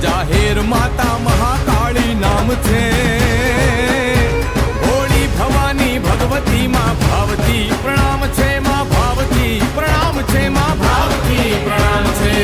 જાહેર માતા મહાકાળી નામ છે ભોળી ભવાની ભગવતી માં ભાવતી પ્રણામ છે માં ભાવતી પ્રણામ છે માં ભાવતી પ્રણામ છે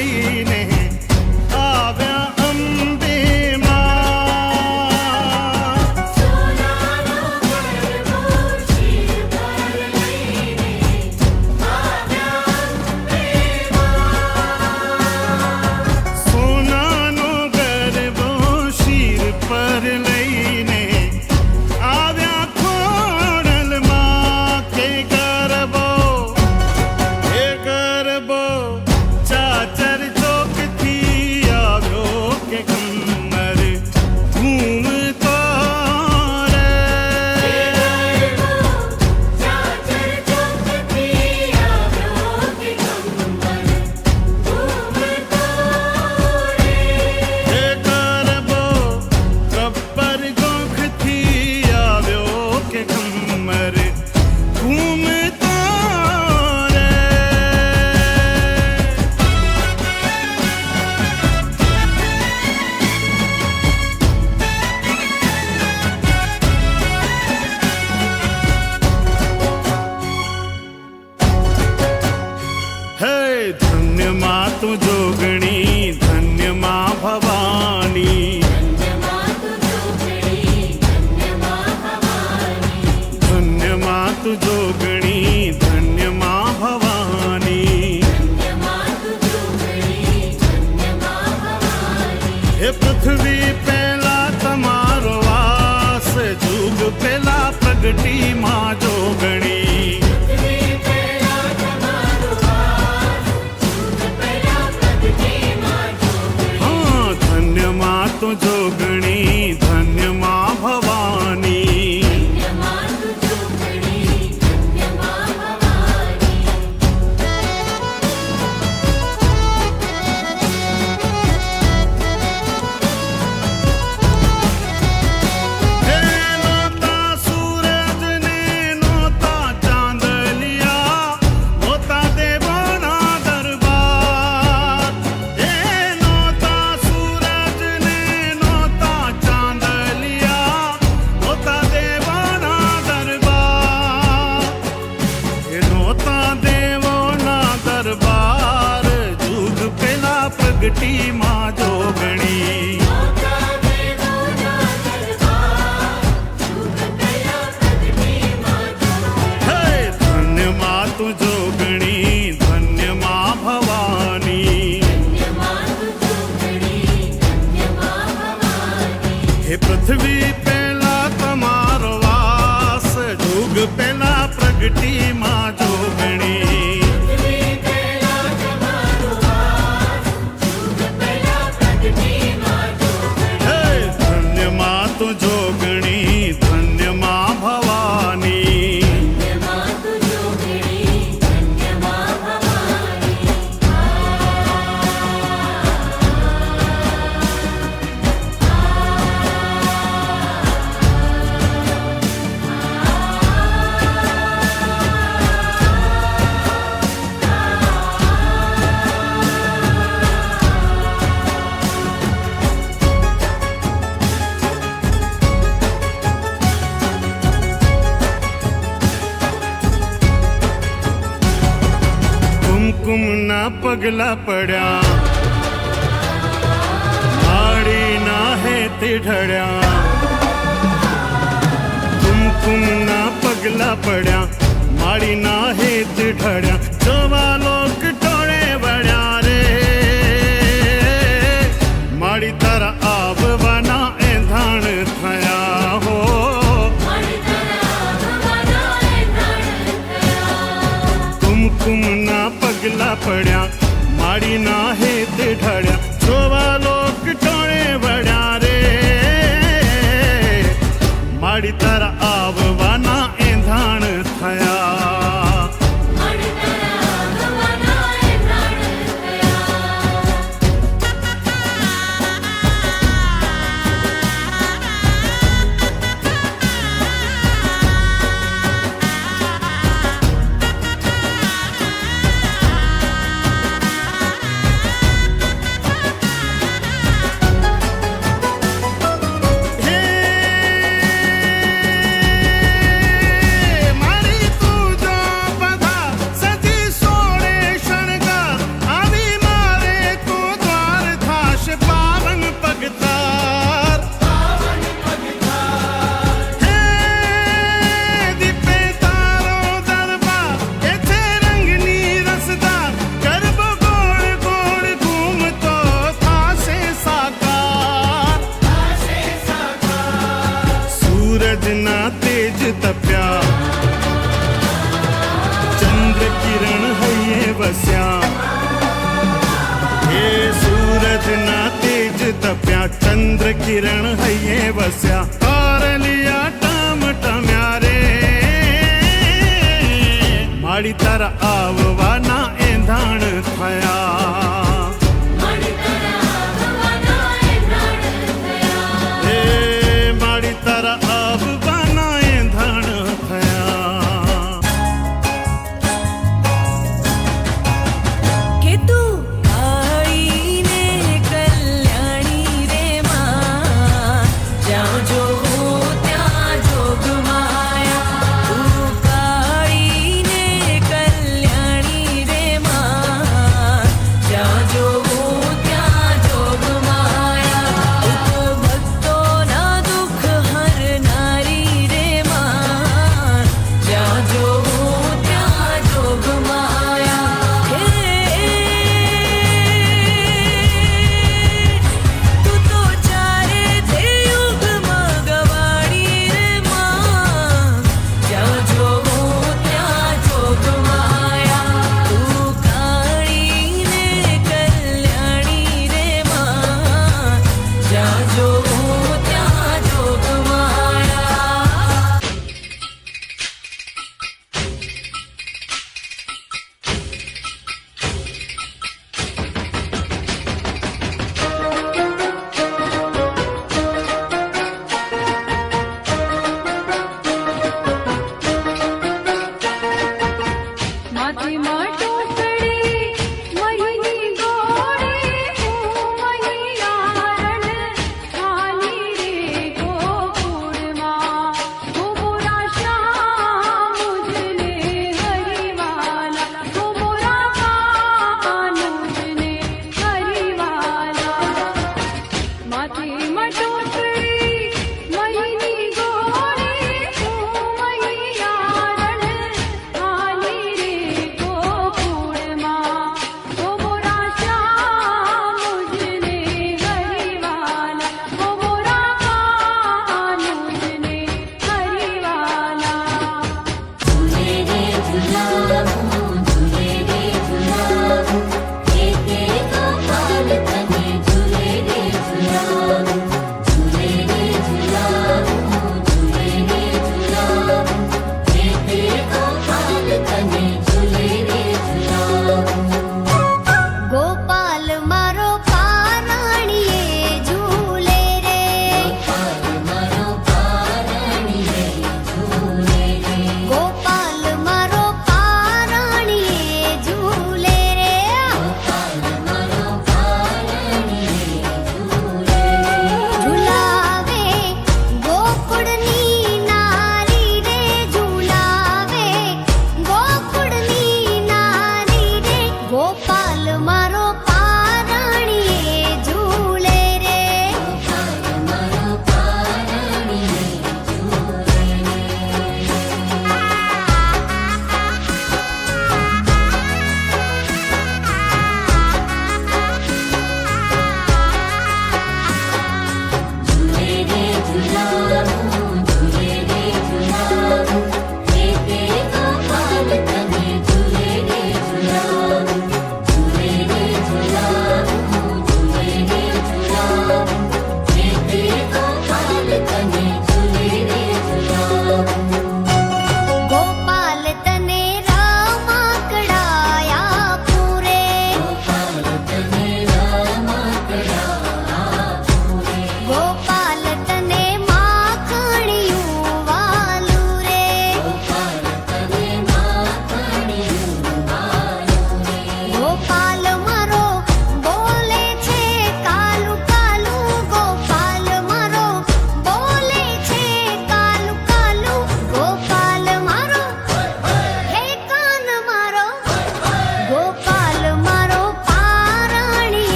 લઈને આવ્યા અંબે માં. સોનાનો ગરબો શિર પર લઈને આવ્યા અંબે માં. સોનાનો ગરબો શિર પર લઈને આવ્યા ખોડલમાં. કે ગરબો ચાચર ચોકથી આવ્યો કે કમર ઘૂમતો રે. ચાચર ચોકથી આવ્યો કે કમર ઘૂમતો રે. હે ગરબો ગબ્બર ગોખથી આવ્યો કે કમર ઘૂમતો રે. હે ધન્ય માં તું જોગણી, ધન્ય માં ભવાની. ધન્યમાં તું જોગણી, ધન્યમાં ભવાની. ધન્ય માં તું જોગણી, ધન્ય માં ભવાની. ધન્યમાં તું જોગણી, ધન્યમાં ભવાની. હે પૃથ્વી પહેલા તમારો વાસ, જુગ પહેલા પ્રગટી માં જોગણી. પૃથ્વી પહેલા તમારો વાસ, જુગ પહેલા પ્રગટીમાં જોગણી. હા ધન્ય માં તું જોગણી, ધન્ય માં ભવાની. ધન્યમાં તું જોગણી, ધન્યમાં ભવાની. હે નોતા સૂરજ ને નોતા ચાંદલિયા, નોતા દેવોના દરબાર. હે નોતા સૂરજ ને નોતા ચાંદલિયા, નોતા દેવોના દરબાર. હે નોતા દેવોના દરબાર, જુગ પેલા પ્રગટી માં જોગણી. નોતા દેવોના દરબાર, જુગ પહેલા પ્રગટીમાં જોગણી. હે ધન્ય માં તું જોગણી, ધન્ય માં ભવાની. ધન્યમાં તું જોગણી, ધન્યમાં ભવાની. હે પૃથ્વી પહેલા તમારો વાસ, જુગ પહેલા પ્રગટી માં જોગણી. પૃથ્વી પહેલા તમારો વાસ, જુગ પહેલા પ્રગટીમાં જોગણી. હે ધન્ય માં તું જોગણી, ધન્ય માં ભવાની. ધન્યમાં તું જોગણી, ધન્યમાં ભવાની. કુમકુમના પગલા પડ્યા, માળીના હેતે ઢળ્યા. કુમકુમના પગલા પડ્યા, માળીના હેતે ઢળ્યા. જોવા લોક ટોળે વળ્યા રે. માળી તારા આવવાના એંધાણ થયા હો. મારી તારા ભવાના એંધાણ થયા. કુમકુમના પગલા પડ્યા, માળીના હેતે ઢળ્યા. જોવા લોક ટોળે વળ્યા રે. માળી તારા આવવાના એંધાણ થયા. મારી તારા ભવાના એંધાણ થયા. ચંદ્ર કિરણ હૈયે વસ્યા કારલિયા ટમ ટમ્યા રે માડી તારા આવવાના એંધાણ થયા માડી તારા ભગવાના એંધાણ થયા એ માડી તારા આવવાના એંધાણ થયા કે તું આઈને કલ્યાણી રે માં જ્યાં જોઉં ત્યાં જોગમાયા તું કાળીને કલ્યાણી રે માં જ્યાં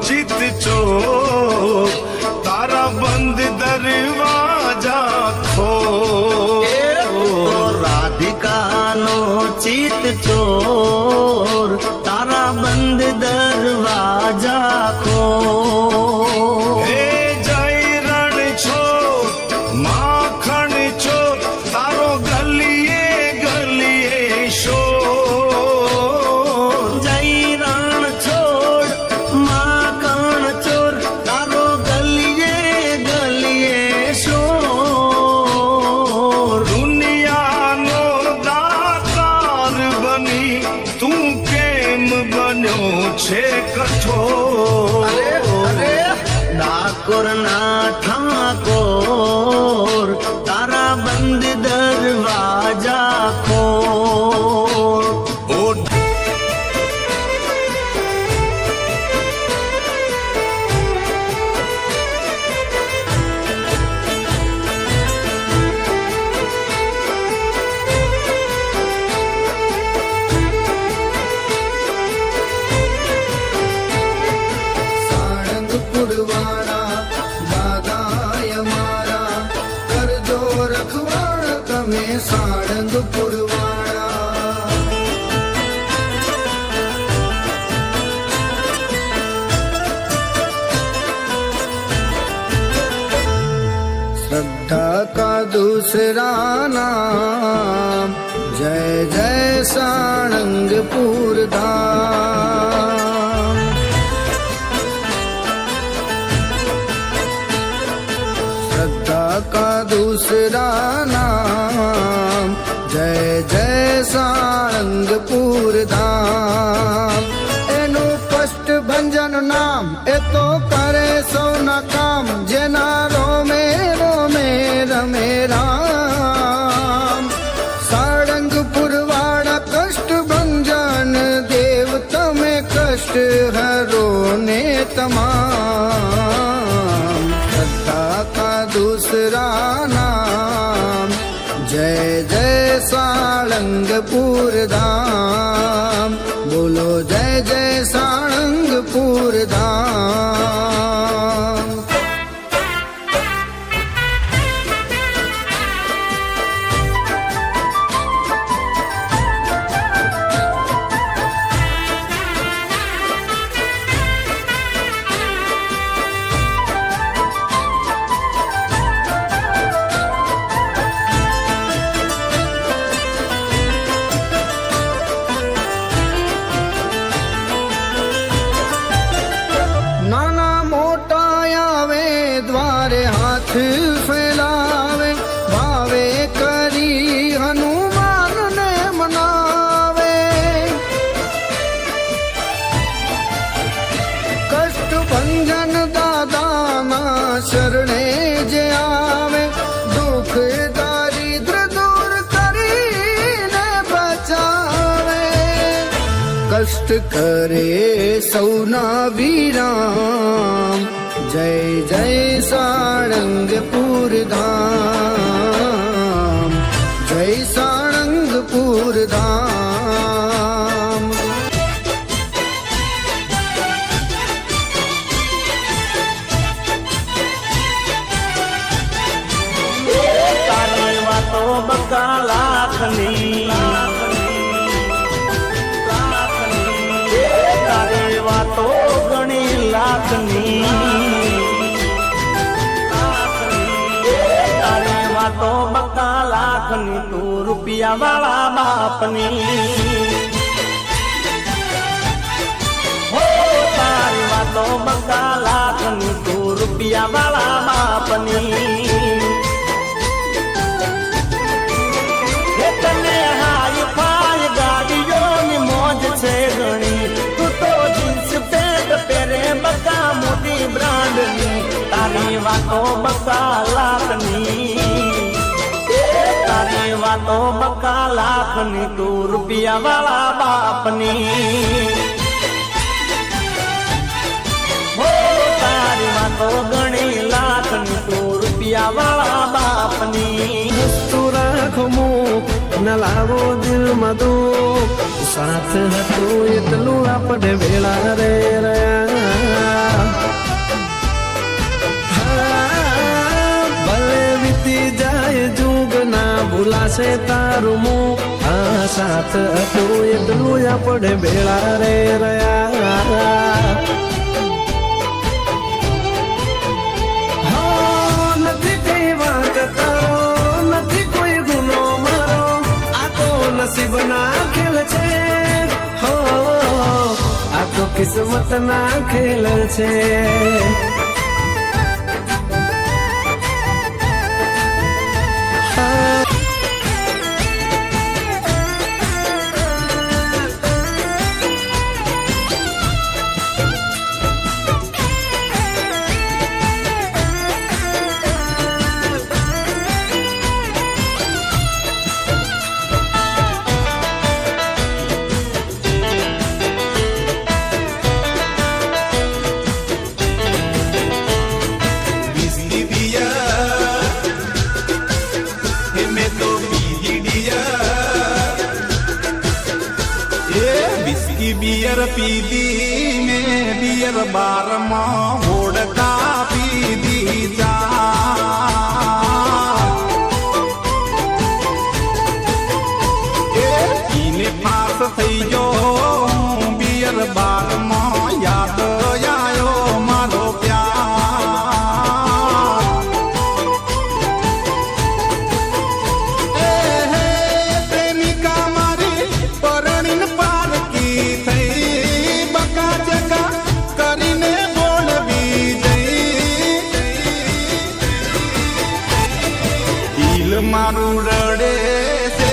ચિત ચોર તારા બંધ દરવાજા ખોલ રાધિકાનો ચિત ચોર તારા બંધ દરવાજા ખોલ હે જય રણ છોર માખણ ચોર તારો ગલીએ ગલીએ શોર જય રણ છોડ માખણ ચોર તારો ગલીએ ગલીએ શોર દુનિયાનો દાતાર બની તું કેમ બન્યો છે કઠોર ડાકોર ના ઠાકોર તારા બંધ દરવાજા ખોલ ઓ સાળંગપુરવાળા દાદાય મારા કરજો રખવાળ તમે સાળંગપુરવાળા श्रद्धा का दूसरा नाम जय जय साळंगपुर धाम श्रद्धा का दूसरा नाम जय जय साळंगपुर धाम એનું કષ્ટ ભંજન નામ એ તો કરે સૌના કામ જેના રોમે રોમે રમે રામ સાળંગપુર વાળા કષ્ટ ભંજન દેવ તમે કષ્ટ હરો ને તમામ શ્રદ્ધા કા दूसरा नाम जय जय साळंगपुर धाम बोलो जय जय साळंगपुर धाम નાના મોટા આવે દ્વારે હાથ ફેલાવે ભાવે કરી હનુમાનને મનાવે કષ્ટ ભંજન દાદાના શરણે જે આવે દુઃખ દારિદ્ર દૂર કરીને બચાવે કષ્ટ કરે સૌના વિરામ જય જય સાળંગપુર ધામ જય સાળંગપુર ધામ તારી વાતો બકા લાખની તારી વાતો ઘણી લાખની તારી વાતો બકા લાખની તું રૂપિયા વાળા બાપની હો તારી વાતો બકા લાખની તું રૂપિયા વાળા બાપની તને હાય ફાય ગાડીઓની મોજ છે ઘણી તું તો જીન્સ પેન્ટ પહેરે બકા મોટી બ્રાન્ડની તારી વાતો બકા લાખની તારી વાતો બકા લાખની તું રૂપિયા વાળા બાપની હો તારી વાતો ઘણી લાખની તું રૂપિયા વાળા બાપની વસ્તુ રાખમો ન લાવો દિલમાં દુઃખ સાથ હતું એટલું આપણે વેળા રે રહ્યા ભૂલાશે તારું મુખ આ સાથ હતું એટલું આપણે ભેળા રે રહ્યા નથી કઈ વાત તારો નથી કોઈ ગુનો મારો આ તો નસીબ ના ખેલ છે હો આ તો કિસ્મત ના ખેલ છે बियर पीदी में बियर बार में होड़का पीदी जा पास थई जो बियर बार में याद आयो मारो प्यार प्रेमिका मारी परણીન પારકી કરીને બોલવી દિલ મારું રડે છે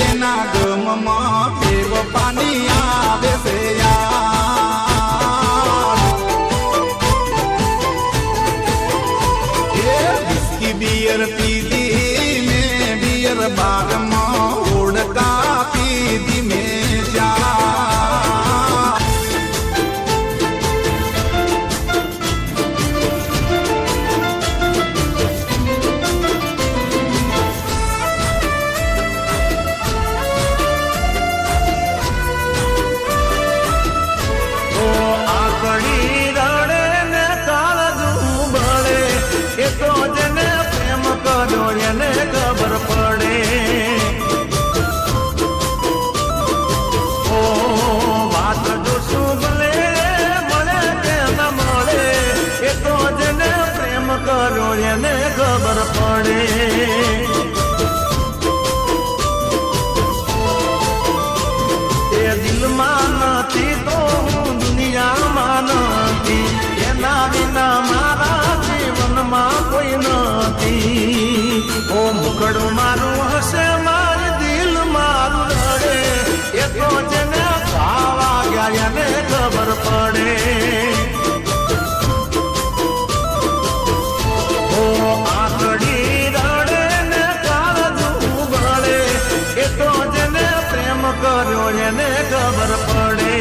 એના ગમમાં દેવ પાણી આવે છે યાર વિસ્કી બિયર પીધી મેં બિયર બારમાં ઓળકા પીધી મેં જા ખબર પડે ઓ વાત જો શું ભલે મળે કે ન મળે એ તો જેને પ્રેમ કર્યો એને ખબર પડે એ દિલમાં નથી તો હું દુનિયામાં નથી એના વિના મારા જીવનમાં કોઈ નથી ઓ મુખડું મારું હશે મારું દિલ મારું રડે એ તો જેને ખાવા ગયા એને ખબર પડે ઓ આંગળી રડે ને કાળજું ગળે એ તો જેને પ્રેમ કર્યો એને ખબર પડે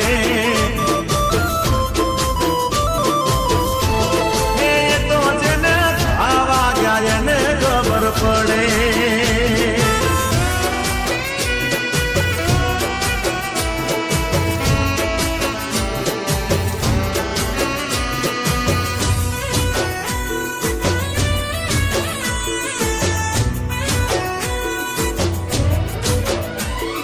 પડે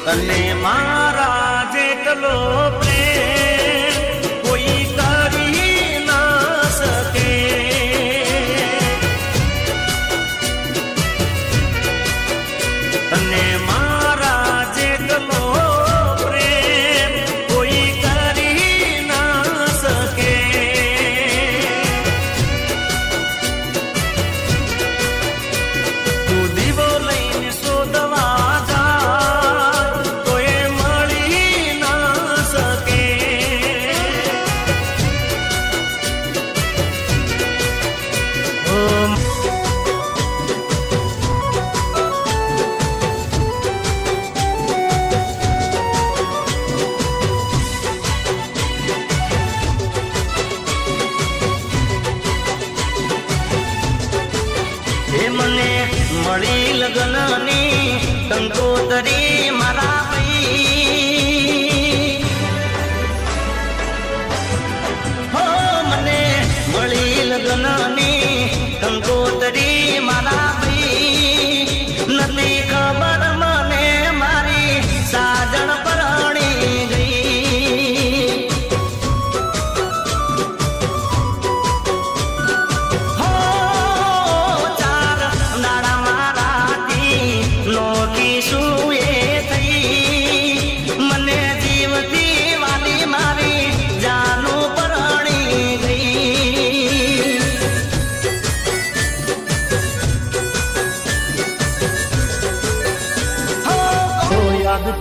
તને મારા જેટલો પ્રેમ કોઈ કરી ના શકે તને મારા જેટલો પ્રેમ કોઈ કરી ના શકે તું દીવો લઈને શોધવા જા તો એ મળી ના શકે મને મળી લગ્નની કંકોતરી મારા ભાઈ હો મને મળી લગ્નની કંકોતરી મારા ભાઈ નથી ખબર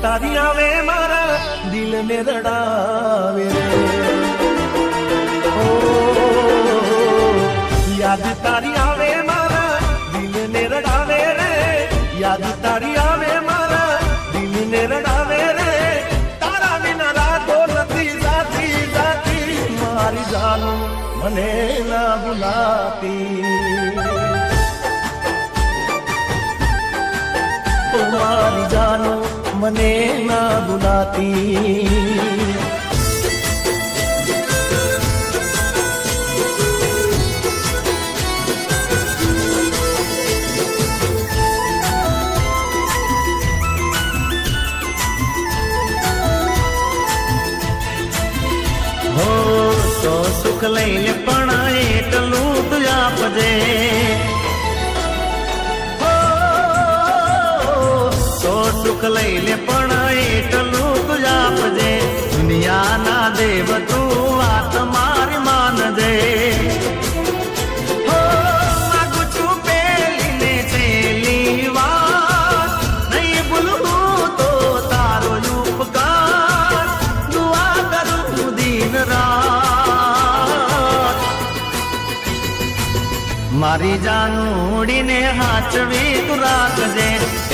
તારી આવે મારા દિલને રડાવે રે ઓ યાદ તારી આવે મારા દિલને રડાવે રે યાદ તારી આવે મારા દિલને રડાવે રે તારા વિના રાતો નથી જાતી જાતી મારી જાનું મને ના ભૂલાતી મારી જાનો મને ના ભૂલાતી હો તો સુખ લઈને પણ એટલું તું આપજે સુખ લઈને પણ એટલું તું આપજે દુનિયાના દેવ તું વાત મારી માનજે હો માગું છું પેલીને છેલ્લી વાત નહીં ભૂલું તો તારો ઉપકાર દુઆ કરું દિન રાત મારી જાનુડીને હાચવી તું રાખજે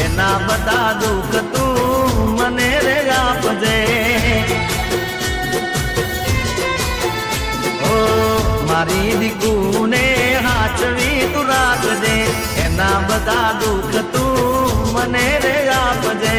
એના બધા દુઃખ તું મને રે આપજે ઓ મારી દીકુને હાચવી તું રાખજે એના બધા દુઃખ તું મને રે આપજે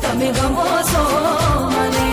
તમે ગમો છો મને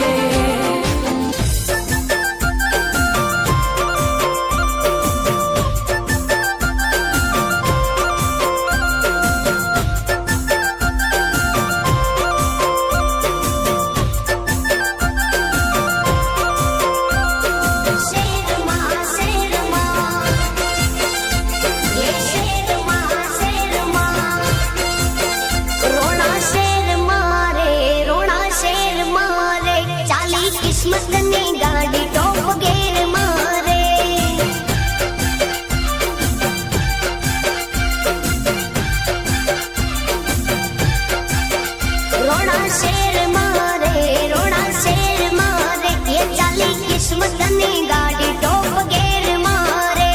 શેર મારે રોણા શેર મારે એ ચાલી કિસ્મતની ગાડી ટોપ ગેર મારે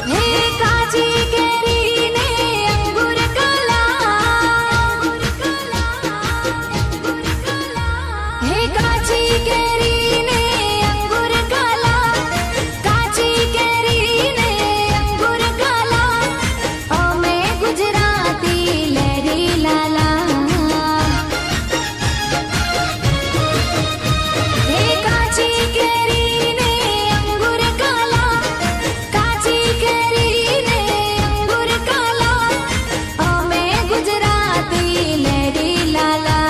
હે કાચી કેરીને અંગુર કલા હે કાચી કેરીને અંગુર કલા કાચી કેરીને અંગુર કલા અમે ગુજરાતી લેરી લાલા હે કાચી કેરીને અંગુર કલા કાચી કેરીને અંગુર કલા અમે ગુજરાતી લેરી લાલા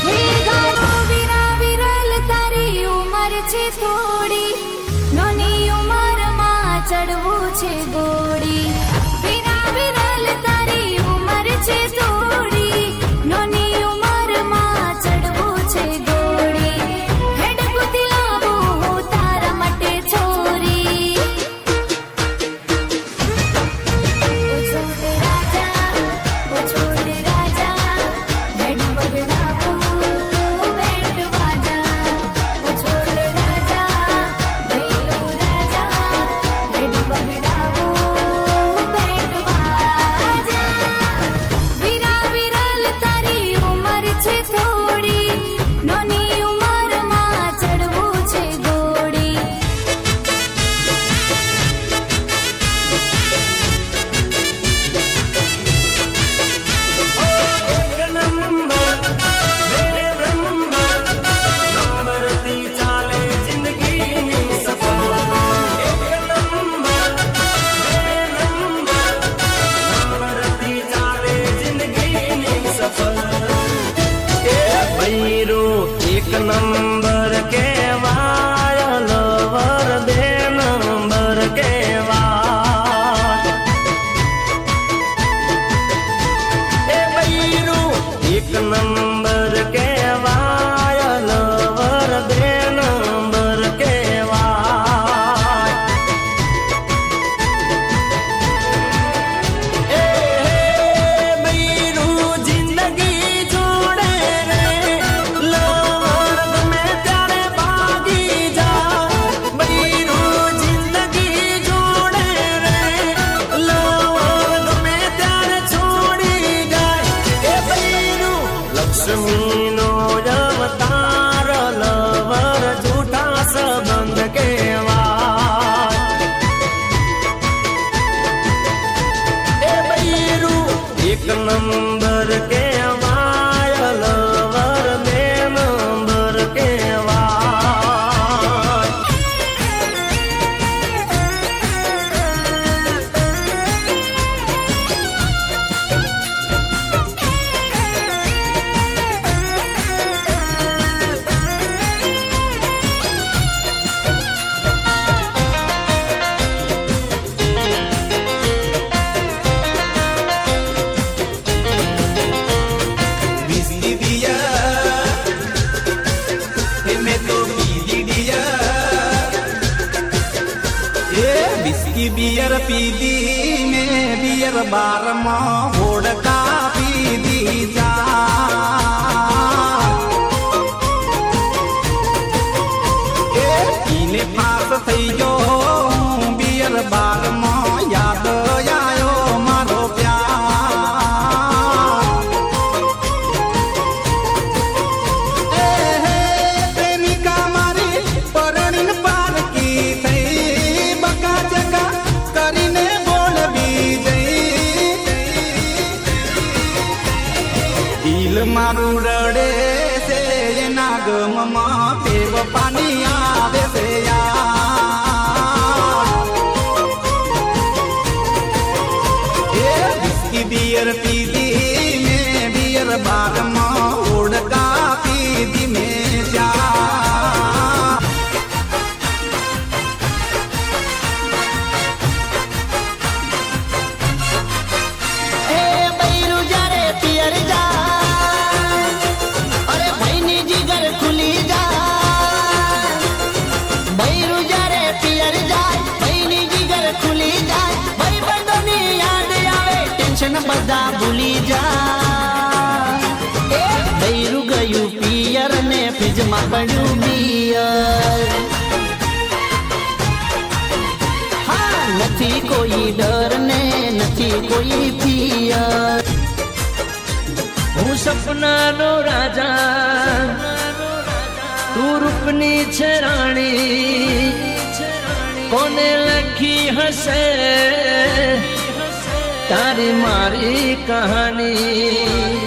હે ગાલો વીરા વિરલ તારી ઉંમર છે થોડી નાની ઉંમરમાં ચડવું છે ગોળી વીરા વિરલ તારી ઉંમર છે થોડી નાની ઉંમરમાં ચડવું છે ગોળી હેડ કુદી લાવું હું તારા માટે છોરી ઓ છોડ રાજા હેડ બગડાવું બેટ વાજા ઓ છોડ રાજા ભૈલો રાજા હેડ બગડાવું બેટ વાજા વીરા વિરલ તારી ઉંમર છે થોડી નાની ઉંમરમાં ચડવું છે ગોળી નંબરથી ચાલે જિંદગીની સફર એક નંબરથી ચાલે જિંદગીની સફર એ ભૈરો એક નંબર કેવાય લવર બે નંબર કેવાય એ ભૈરો એક નંબર કેવાય લવર બે નંબર કેવાય એ ભૈરું જિંદગી જોડે રે લવર ગમે ત્યારે ભાગી જા ભૈરું જિંદગી જોડે રે લવર ગમે ત્યારે છોડી જાય એ ભૈરું લક્ષ્મીનો અવતાર લવર જૂઠા સંબંધ કેવાય એ ભૈરું એક નંબર કેવાય લવર બે નંબર કેવાય વિસ્કી બિયર મેં તો પીધી ડિયર એ વિસ્કી બિયર પીધી મેં બિયર બારમાં હોડકા પીધી જા એ પીને પાસ થઈ ગયો હું બિયર બારમાં યાદ આયો મારો પ્યાર પ્રેમિકા મારી પરણીને પારકી થઈ બકા ચકા કરીને બોલવી જઈ દિલ મારું રડે છે એના ગમમાં પેવ પાણી આવે છે યાર એ વિસ્કી બિયર પીધી મેં બિયર બારમાં ઓળકા પીધી મેં ચા એ બૈરું જ્યારે પિયર જાય અરે ભાઈની જીગર ખુલી જાય પડ્યું પિયર હા નથી કોઈ ડર ને નથી કોઈ પિયર હું સપનાનો રાજા તું રૂપની છે રાણી કોને લખી હશે તારી મારી કહાની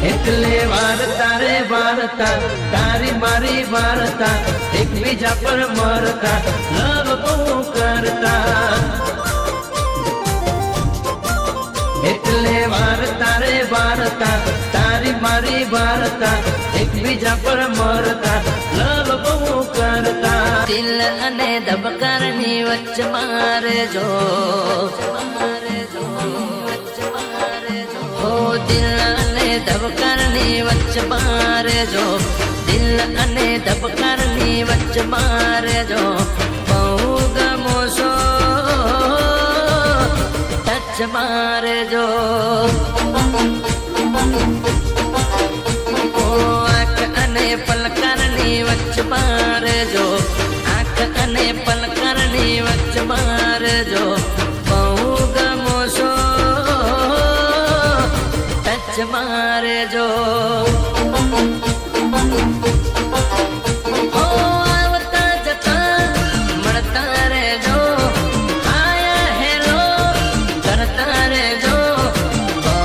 એટલે વાર્તા રે વાર્તા તારી મારી વાર્તા એકબીજા પર મરતા લવ બહુ કરતા એટલે વાર્તા રે વાર્તા તારી મારી વાર્તા એકબીજા પર મરતા લવ બહુ કરતા દિલ અને ધબકારની વચ્ચે મારે જો ઓ દિલ અને ધબકારની વચ્ચે મારે જો દિલ અને ધબકારની વચ્ચે મારે જો બહુ ગમો છો ટચ મારે જો ઓ આંખ અને પલકારની વચ્ચે મારે જો આંખ અને પલકારની વચ્ચે મારે જો બહુ ગમો છો ટચ મારે જો ઓ આવતા જતા મળતા રહેજો હાય હેલો કરતા રહેજો બહુ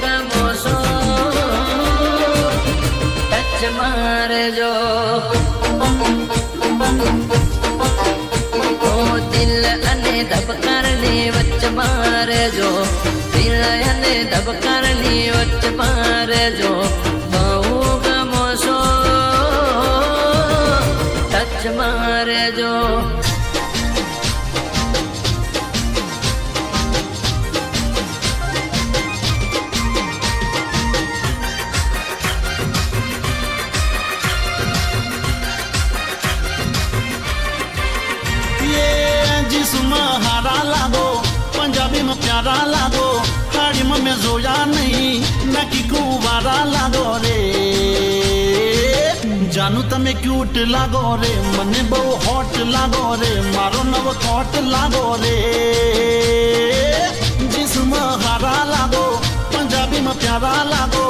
ગમો છો ટચ મારે જો ઓ દિલ અને ધબકારની વચ્ચે મારે જો દિલ અને ધબકારની વચ્ચે મારે જો બહુ ગમો છો ટચ મારે જો जिसमें हारा लागो पंजाबी में प्यारा लागो साड़ी में मैं जोया नहीं नकी कुवारा लागो रे जानू तमे क्यूट लागो रे मने बहु हॉट लागो रे मारो नव कोट लागो रे जिसमें हारा लागो पंजाबी में प्यारा लागो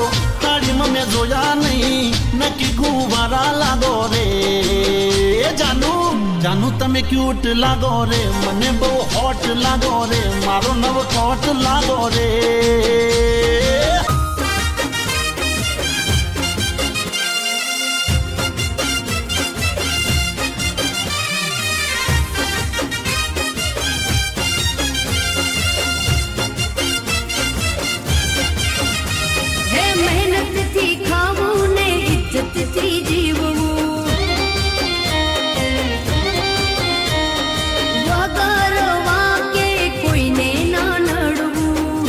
साड़ी में मैं जोया नहीं नकी कुवारा लागो रे जानू जानू तमे क्यूट लागो रे मने बहु हॉट लागो रे मारो नव कोट लागो रे હે મહેનતથી ખાવું ને ઇજ્જતથી જીવવું વગર વાંકે કોઈને ના નડવું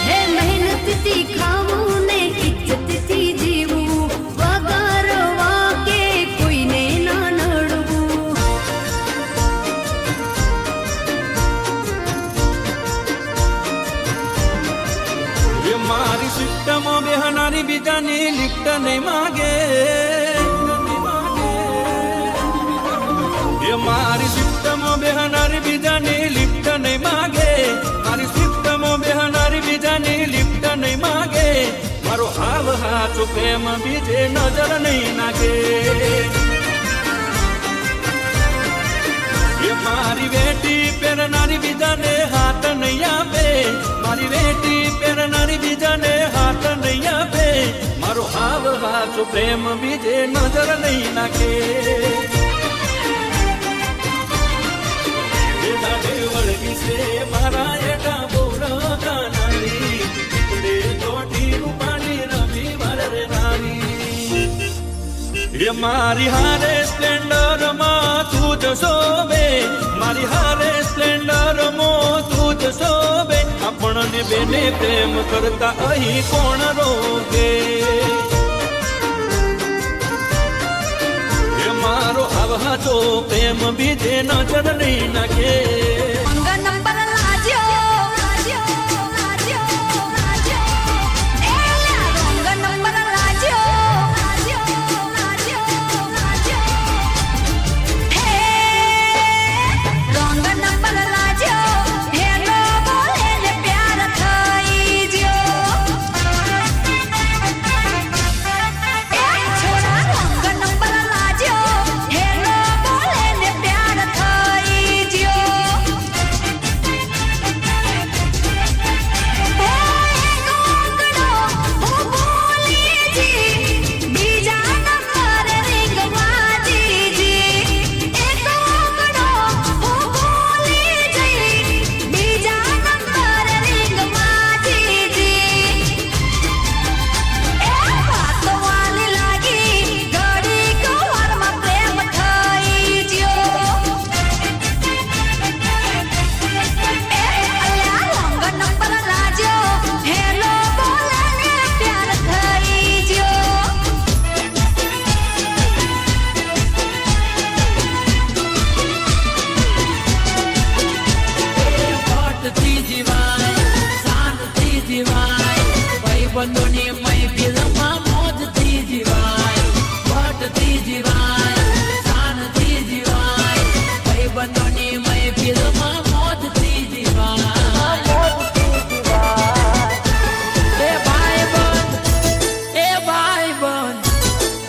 હે મહેનતથી ખાવું ને ઇજ્જતથી જીવવું વગર વાંકે કોઈને ના નડવું એ મારી સિસ્ટમમાં બેહનારી બીજાની લિફ્ટ નહીં માગે એ મારી સિસ્ટમમાં બેહનારી બીજાની લિફ્ટ નહીં માગે મારી સિસ્ટમમાં બેહનારી બીજાની લિફ્ટ નહીં માગે મારો હાવ હાચો પ્રેમ બીજે નજર નહીં નાખે એ મારી વેટી પહેરનારી બીજાને હાથ નહીં આપે મારી વેટી પહેરનારી બીજાને હાથ નહીં આપે મારો હાવ હાચો પ્રેમ બીજે નજર નહીં નાખે એ દાડે વળગી છે મારા એટા બોરા કાનારી ટુકડે દોઢી રૂપાની રવિવાર રે નારી એ મારી હારે સ્પ્લેન્ડર માં તું જ શોભે મારી હારે સ્પ્લેન્ડર માં તું જ શોભે આપણને બેને પ્રેમ કરતા અહીં કોણ રોકે એ મારો આવાજો પ્રેમ બીજે નજર નહીં નાખે નંબર લાજ્યો જીવાય ભાઈબંધોની મહેફિલમાં મોજથી જીવાય વટથી જીવાય શાનથી જીવાય ભાઈબંધોની મહેફિલમાં મોજથી જીવાય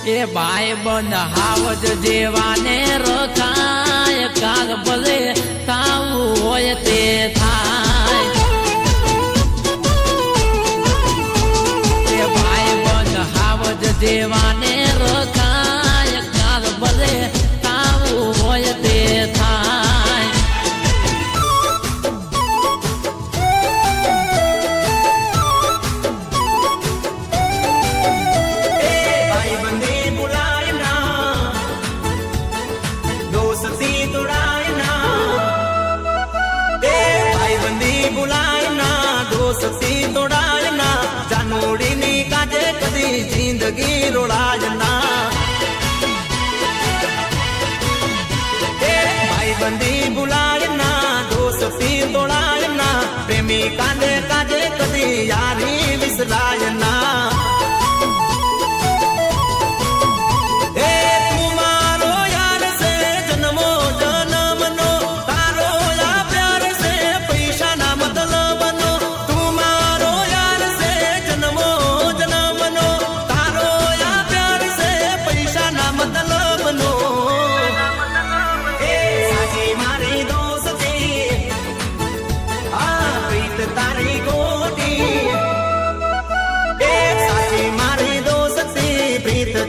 એ ભાઈબંધ હાવજ જેવાને રખાય કાગ ભલે તાવું હોય તે થાય એ ભાઈબંધ હાવજ જેવાને રખાય કાગ ભલે તાવું હોય તે થાય दोस्ती तोड़ायना जानोड़ी नी काजे कदी जिंदगी रोड़ायना भाईबंदी बुलायना दोस्ती तोड़ायना प्रेमी काजे काजे कदी यारी विसरायना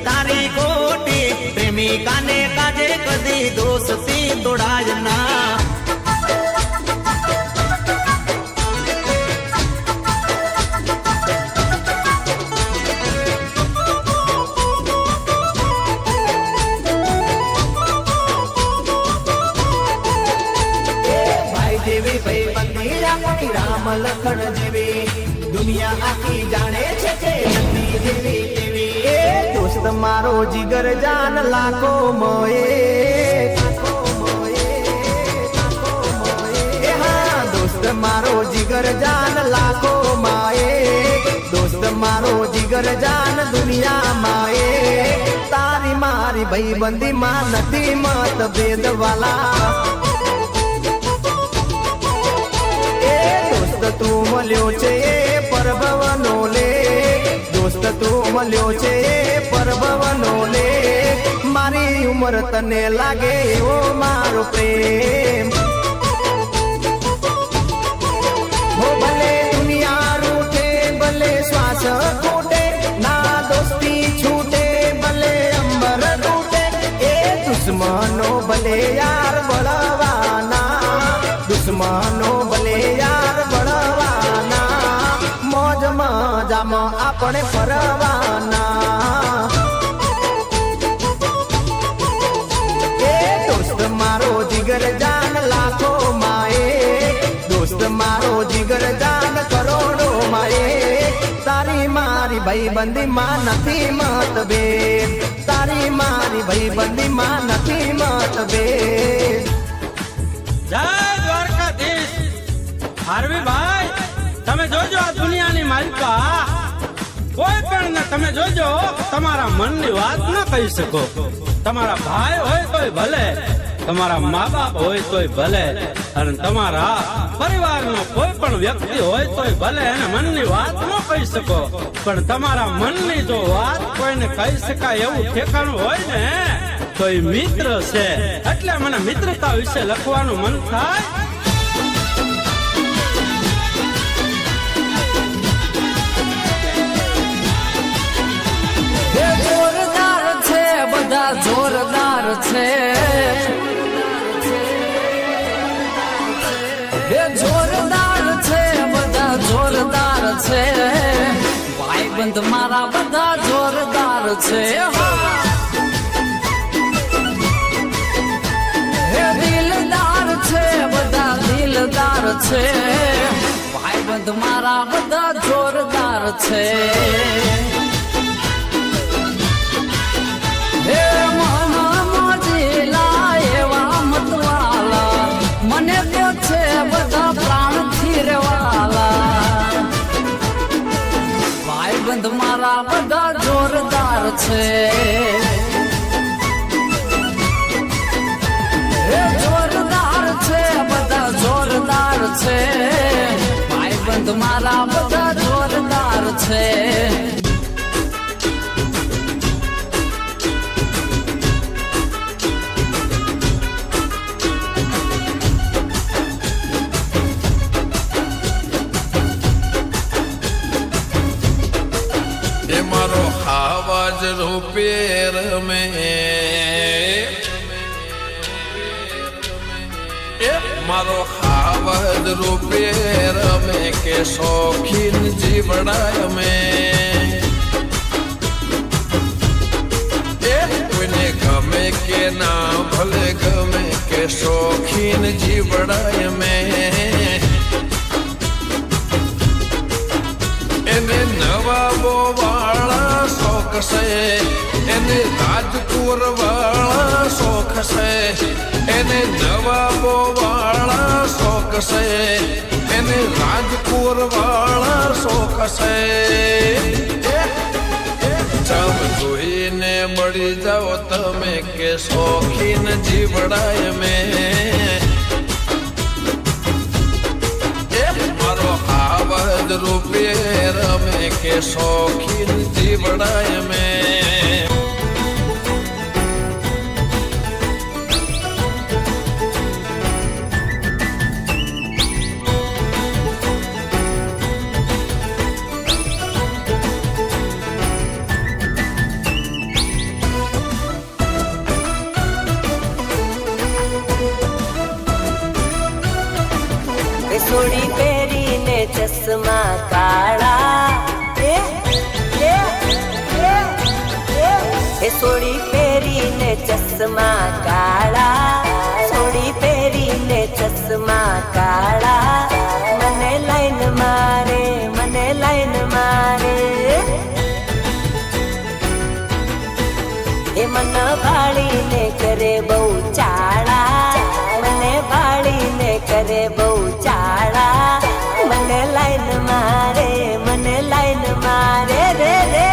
तारी कोटी प्रेमी काने काजे कदी दोस्ती तोड़ायना भाई देवी भाई बंदी राम लखन जेवी दुनिया आखी जाने छे नंदी देवी दोस्त मारो जिगर जान लाखो मोए हाँ दोस्त मारो जिगर जान लाखो माए दोस्त मारो जिगर जान दुनिया माए तारी मारी भाई बंदी मां नथी मत भेद वाला दोस्त तू मल्यो छे परभवनो ले दोस्त तू मल्यो छे परभवनो ले मारी उमर तने लागे एवो मारो प्रेम हो भले दुनिया रूठे भले श्वास फूटे ना दोस्ती छूटे भले अंबर टूटे ए दुश्मनो भले यार बड़वाना दुश्मनो भले यार बड़वाना मौज मजामा अपने परवाना ए दोस्त मारो जिगर जान लाखो माए दोस्त मारो जिगर जान करोड़ो माए तारी मारी भाई बंदी मां नथी मत भेद तारी मारी भाई बंदी मां नथी मत भेद जय द्वारकाधीश हार्वी भाई તમે જોજો આ દુનિયાની માલિકા કોઈ પણ ને તમે જોજો તમારા મનની વાત ન કહી શકો તમારા ભાઈ હોય તોય ભલે તમારા મા બાપ હોય તોય ભલે અને તમારા પરિવારનો કોઈ પણ વ્યક્તિ હોય તોય ભલે એને મનની વાત ન કહી શકો પણ તમારા મનની જો વાત કોઈને કહી શકાય એવું ઠેકાણું હોય ને તો એ મિત્ર છે એટલે મને મિત્રતા વિશે લખવાનું મન થાય જોરદાર છે બધા જોરદાર છે જોરદાર છે બધા જોરદાર છે ભાઈબંધ મારા બધા જોરદાર છે દિલદાર છે બધા દિલદાર છે ભાઈબંધ મારા બધા જોરદાર છે મને તો છે બધા પ્રાણ થી રેવાલા બંધ મારા બધા જોરદાર છે એ જોરદાર છે બધા જોરદાર છે ભાઈ બંધ મારા બધા જોરદાર છે मारो आवाज रुपेर में मारो आवाज रुपेर में के शौकीन जीवड़ा में कोઈને गमे के ना भले गमे के शौकीन जीवड़ा में એને નવાબો વાળા શોખ છે એને રાજકુર વાળા શોખ છે એને નવાબો વાળા શોખ છે એને રાજકુર વાળા શોખ છે જબ જોઈને મળી જાઓ તમે કે શોખીન જીવડાય મેં आवाज रुपेर में के शौकीन जीवड़ा में સોડી પહેરીને ચશ્મા કાળા એ સોડી પહેરીને ચશ્મા કાળા સોડી પહેરીને ચશ્મા કાળા મને લાઈન મારે એ મન ભાળીને કરે બહુ ચાળા મને ભાળીને કરે બહુ ચાળા મને લાઈન મારે રે રે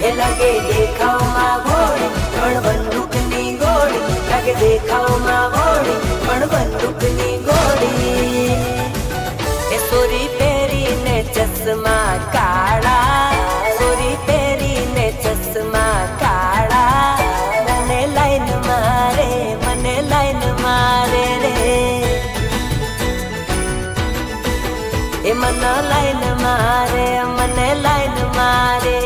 એ લાગે દેખાવમાં ઘોડી પણ બંદૂકની ગોળી લાગે દેખાવમાં ઘોડી પણ બંદૂકની ગોળી એ સોરી પહેરીને ચશ્મા કાળા સોરી પહેરીને ચશ્મા કાળા મને લાઈન મારે રે એ મન લાઈન મારે મને લાઈન મારે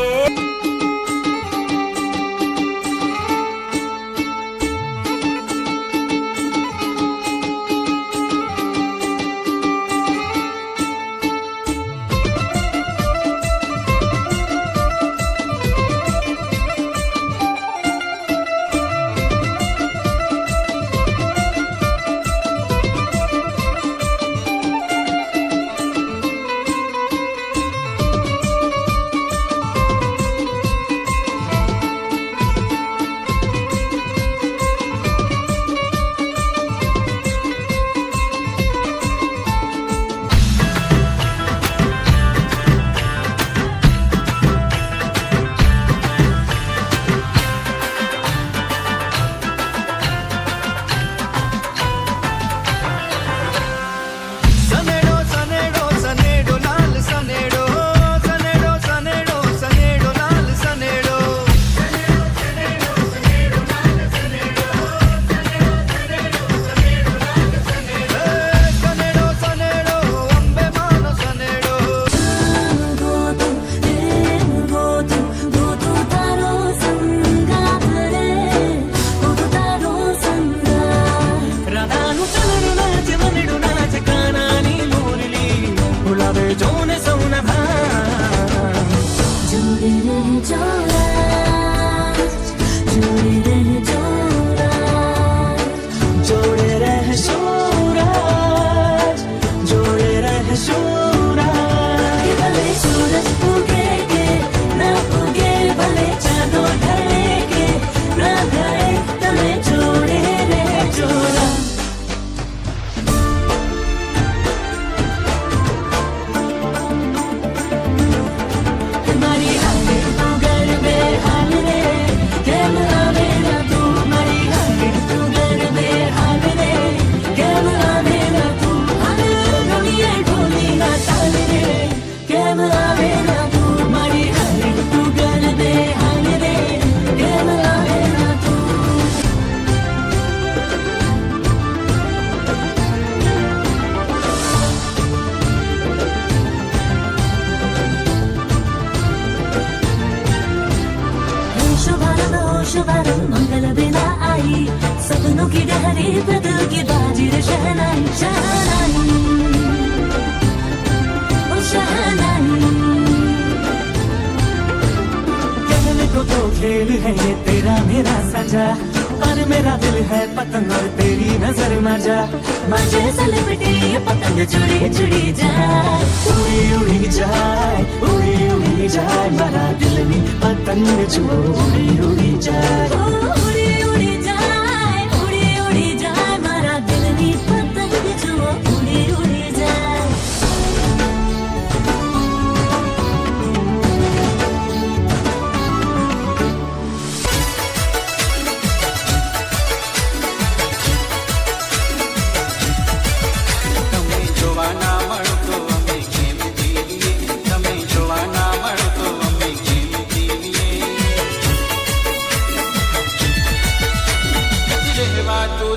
तेरे बदल की बाजी रे शहनाई शहनाई ओ शहनाई कहने को तो खेल है ये तेरा मेरा सजा पर मेरा दिल है पतंग और तेरी नजर मजा मजे से लिपटी ये पतंग चुड़ी चुड़ी जाए उड़ी उड़ी जाए उड़ी उड़ी जाए मेरा दिल भी पतंग जो उड़ी उड़ी जाए उड़ी उड़ी जाए उड़ी उड़ी जाए मेरा दिल भी पतंग जो उड़ी उड़ी जाए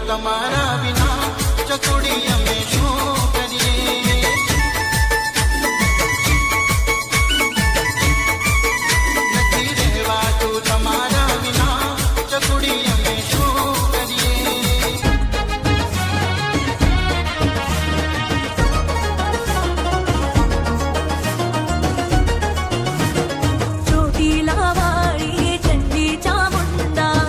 તમારા વિના ચકુડી અમે શું કરીએ નથી રહેવાતું તમારા વિના ચકુડી અમે શું કરીએ ચોટીલા વાળી ચંડી ચામુંડા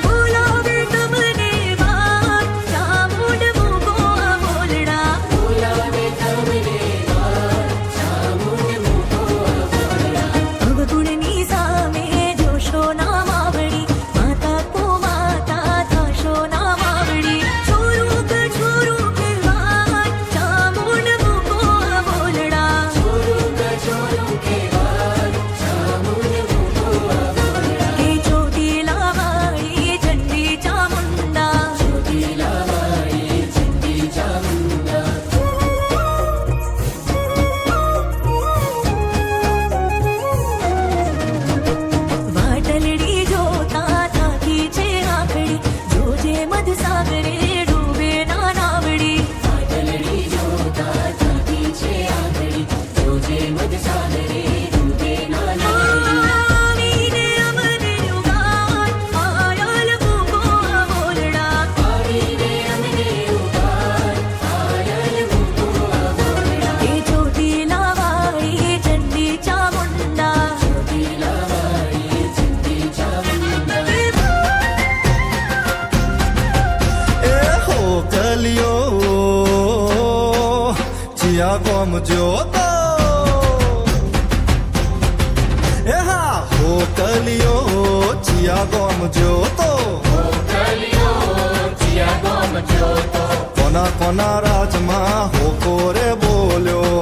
બોલાવે તમને વાત ચામુંડ મૂકો આ બોલડા અવગુણની સામે જોશો ના માવડી માતા કો માતા થશો ના માવડી છોરું કે વાત ચામુંડ મૂકો આ બોલડા કે ચોટીલા વાળી ચંડી ચામુંડા વાટલડી જોતા થાકી છે આંખડી જોજે મધસાગરે ડૂબે ના નાવડી આવીને અમને ઉગાડ આયલ મૂકો આ બોલડા કે ચોટીલા વાળી ચંડી ચામુંડા એ હો કલિયો ચિયા ગોમ જોતો એ હા હો કલિયો ચિયા ગોમ જોતો કોના કોના રાજમાં હોકો રે બોલ્યો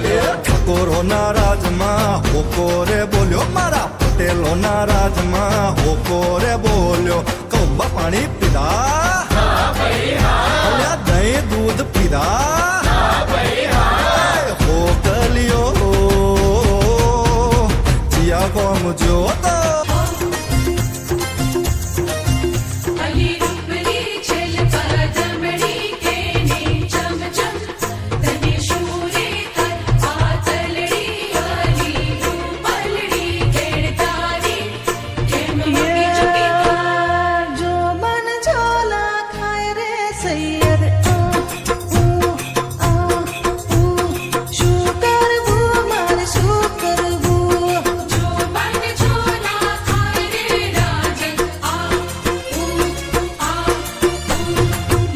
એ ઠાકોરોના રાજમાં હોકો રે બોલ્યો મારા પટેલોના રાજમાં હોકો રે બોલ્યો કૌવા પાણી પીધા અલ્યા દહીં દૂધ પીધા એ હો કલિયો ચિયા ગોમ જોતો અલી રૂપલી છેલ પર જમડી કે ને ચમ ચમ તને શૂરે થર આતલડી અલી રૂપલડી કેડતારી કેમ મોટી ચુકી जो मन झोला खाए रे सैयद शुकर वो मार शुकर वो જો મન છોલા ખાય રે રાજન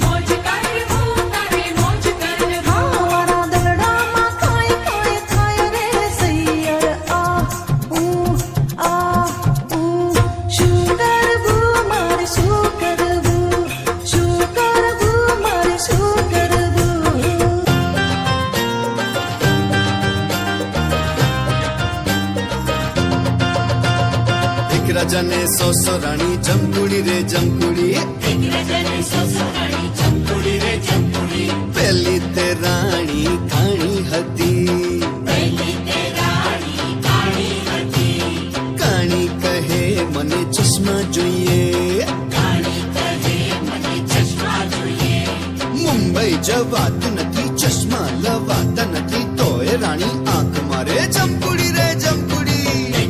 મોજ કર હો તારે મોજ કર હો हमारा दलड़ा मा खाए खाए खाए रे सैयद शुकर वो मार शुकर वो मार शुकर वो એક રાજાને સો રાણી જમકુડી રે જમકુડી પહેલી તે રાણી કાણી હતી કાણી કહે મને ચશ્મા જોઈએ મુંબઈ જવાતું નથી ચશ્મા લવાતા નથી તોય રાણી આંખ મારે જમકુડી રે જમકુડી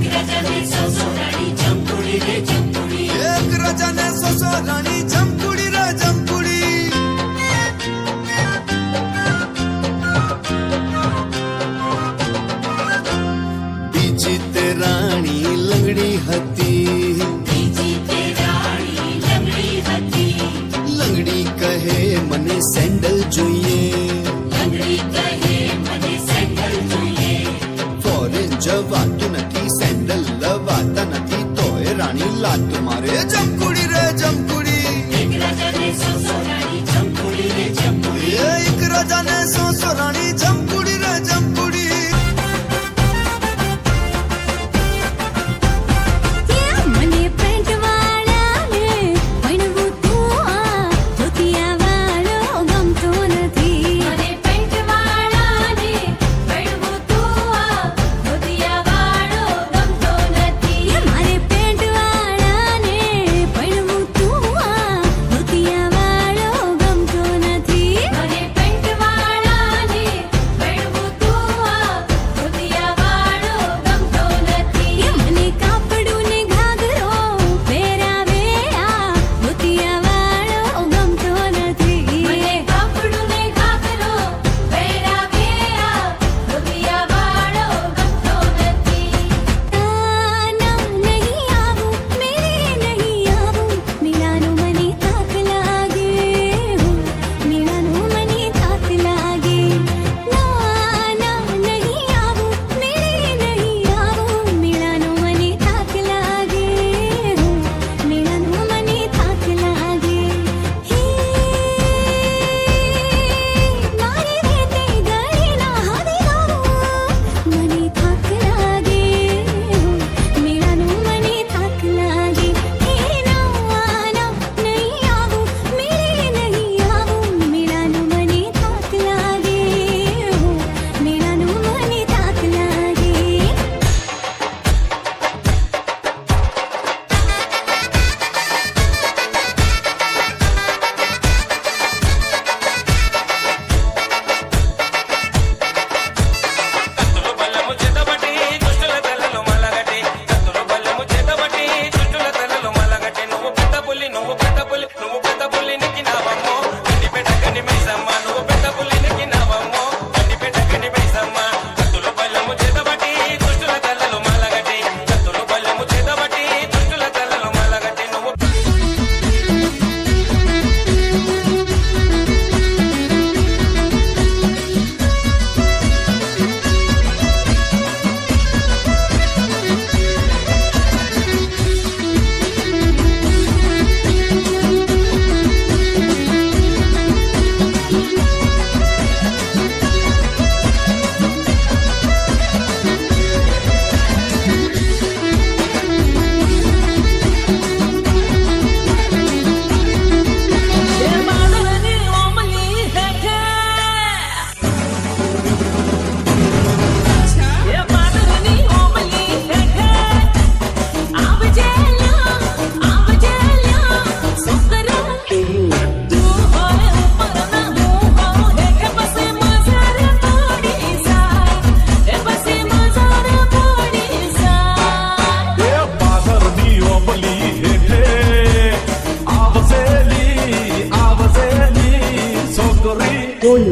આવજેલી છોકરી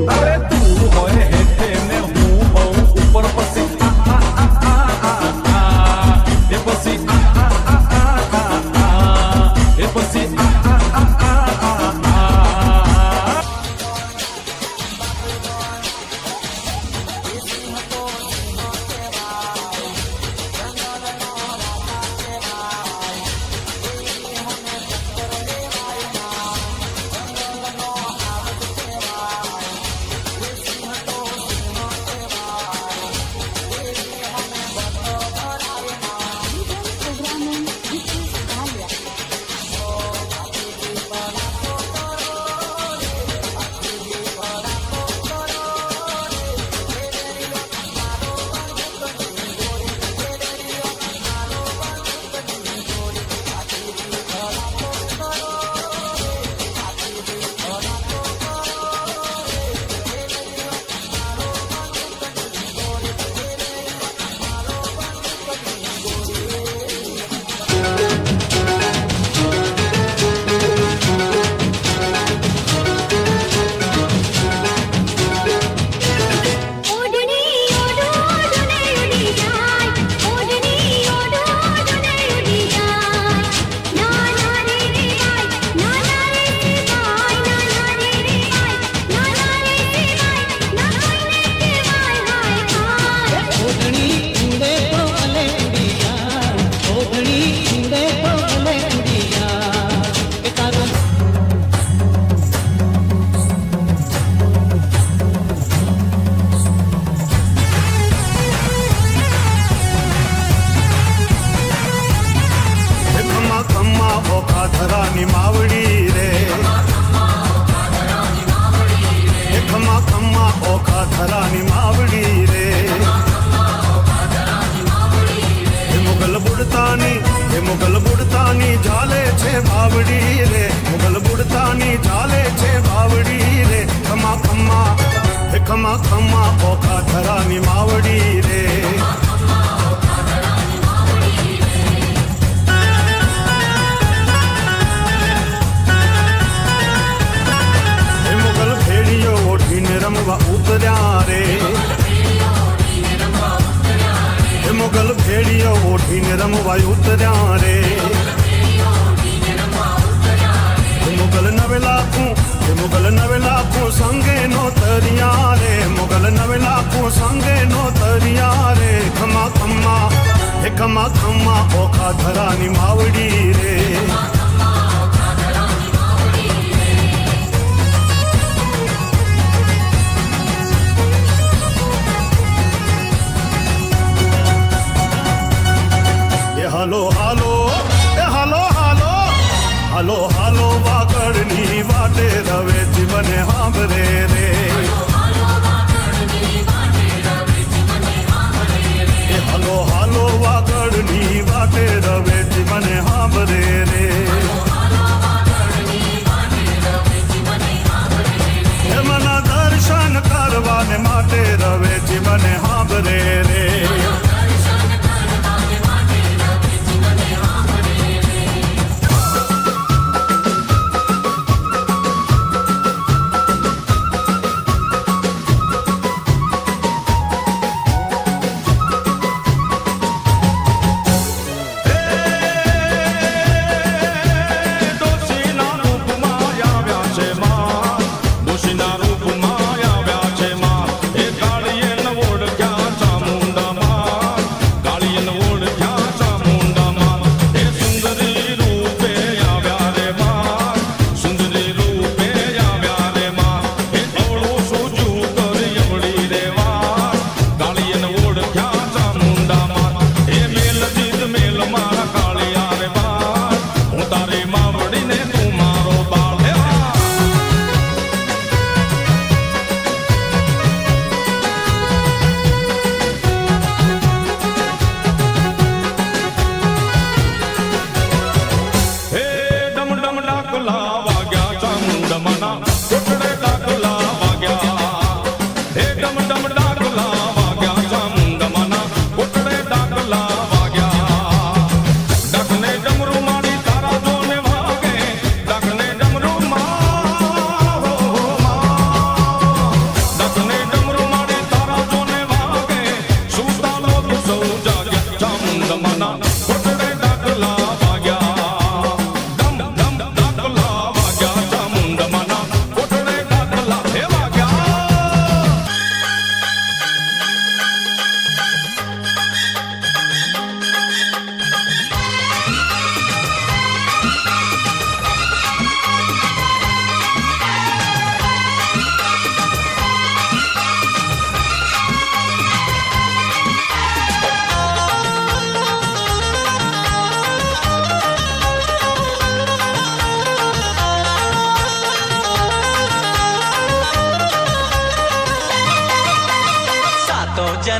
અરે તું હોય હેઠે ને હું હોઉં ઉપર પછી એ પછી એ પછી ધરાની માવડી રે ખમા ખમા ઓખા ધરાની માવડી રે મુગલ બુડતાની ઝાલે છે બાવડી રે મુગલ બુડતાની ઝાલે છે બાવડી રે ખમા ખમા ઓખા ધરાની માવડી રે રમવા ઉતર્યા રે મોગલ ભેડીઓ ઓઠીને રમવા ઉતર્યા રે મોગલ નવે લાખું સંગે નો તરિયા રે મોગલ નવે લાખું સંગે નો તરિયા રે ખમા ખમા ઓખા ધરાની માવડી રે હાલો હાલો હાલો હાલો હાલો હાલો વાગડની વાટે રવે જીવને હાંભરે રે હાલો હાલો વાગડની વાટે રવે જીવને હાંભરે રે એમના દર્શન કરવાને માટે રવે જીવને હાંભરે રે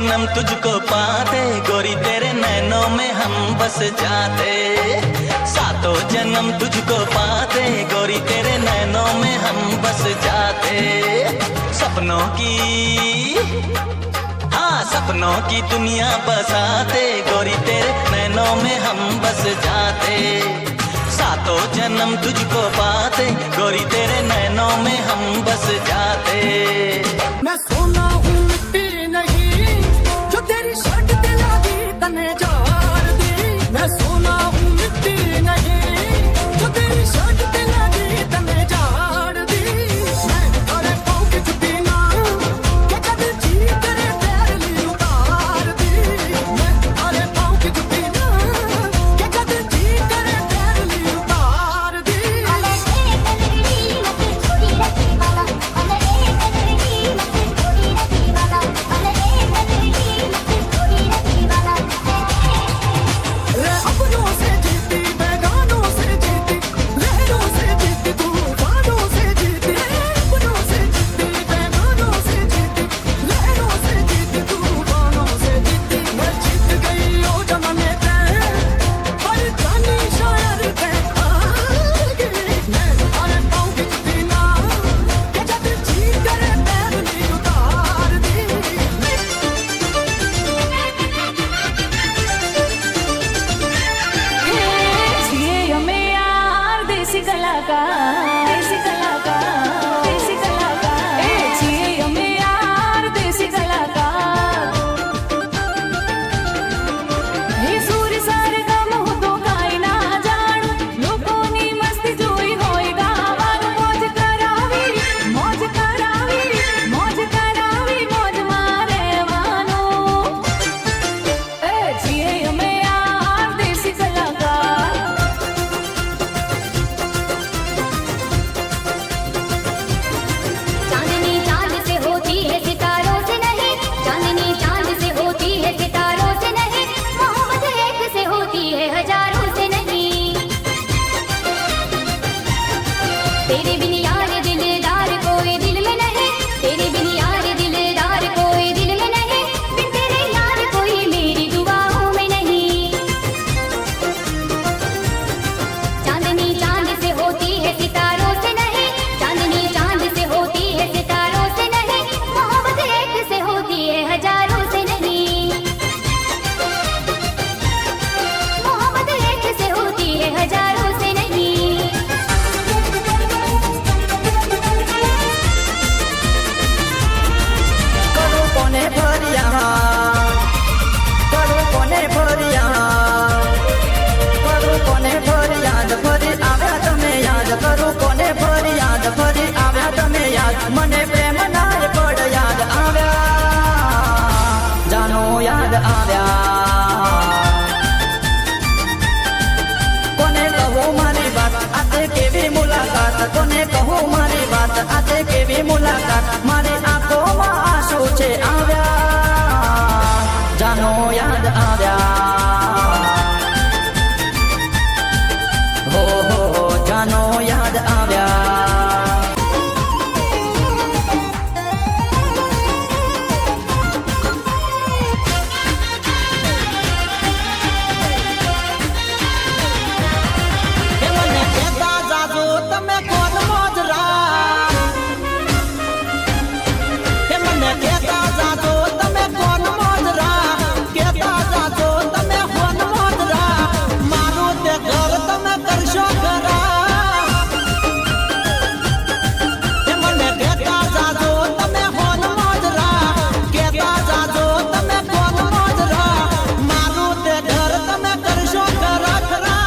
जन्म तुझको पाते गोरी तेरे नैनों में हम बस जाते। सातों जन्म तुझको पाते गोरी तेरे नैनों में हम बस जाते। सपनों की हाँ सपनों की दुनिया बसाते गोरी तेरे नैनों में हम बस जाते। सातों जन्म तुझको पाते गोरी तेरे नैनों में हम बस जाते। मैं सोना हूँ मिट्टी नहीं जो तेरी शर्ट पे लगी तने जार दी। मैं सोना हूँ मिट्टी नहीं जो तेरी शर्ट पे लगी तने जार दी। मैं अरे पाँव की जुटी ना के जब जी करे पैर ली उतार दी। मैं अरे पाँव की जुटी ना के जब जी करे पैर ली उतार दी। अपनों से जीती बेगानों से जीती लहरों से जीती तूफानों से जीती। अपनों से जीती बेगानों से जीती लहरों से जीती तूफानों से जीती। मैं जीत गई ओ जमाने पे पर जानी शायर पे हार गई। मैं अरे पाँव की जुटी ना के जब जी करे पैर ली उतार दी। છીએ અમે યાર દેશી કલાકાર દેશી કલાકાર દેશી કલાકાર એ છીએ અમે યાર દેશી કલાકાર હે સૂર સાર ગમ હું તો કાંઈ ના જાણું લોકોની મસ્તી જોઈ હોય ગાવાનું મોજ કરાવી મોજ કરાવી મોજ કરાવી મોજમાં રહેવાનું એ છીએ અમે યાર દેશી કલાકાર चांदनी चांद से होती है सितारों से नहीं। चांदनी चांद से होती है सितारों से नहीं। मोहब्बत एक से होती है हजारों से नहीं। तेरे बिन यार दिलदार कोई दिल में नहीं। तेरे बिन यार दिलदार कोई दिल में नहीं। बिन तेरे यार कोई मेरी दुआओं में नहीं। चांदनी चांद से होती है सितारों से नहीं। चांदनी चांद से होती है सितारों से नहीं। मोहब्बत एक से होती है हजारों से नहीं। मोहब्बत एक से होती है हजारों से नहीं। કરું કોને ફરિયા કરું કોને ફરિયા કરું કોને ફરિયાદ ફરી આવ્યા તમે યાદ કરું કોને ફરિયાદ ફરી આવ્યા તમે યાદ મને પ્રેમ નાર પડ યાદ આવ્યા જાનો યાદ આવ્યા કોને કહું મારી વાત આજે કેવી મુલાકાત કોને કહું મારી વાત આજે કેવી મુલાકાત મારી આંખોમાં આંસુ છે આવ્યા જાનો યાદ આવ્યા હો જાનો યાદ આવ્યા હે મને કહેતા જાજો તમે કોણ મોજરા હે મને કહેતા જાજો તમે કોણ મોજરા કહેતા જાજો તમે કોણ મોજરા મારું તે ઘર તમે કરશો ખરા હે મને કહેતા જાજો તમે કોણ મોજરા કહેતા જાજો તમે કોણ મોજરા મારું તે ઘર તમે કરશો ખરા ખરા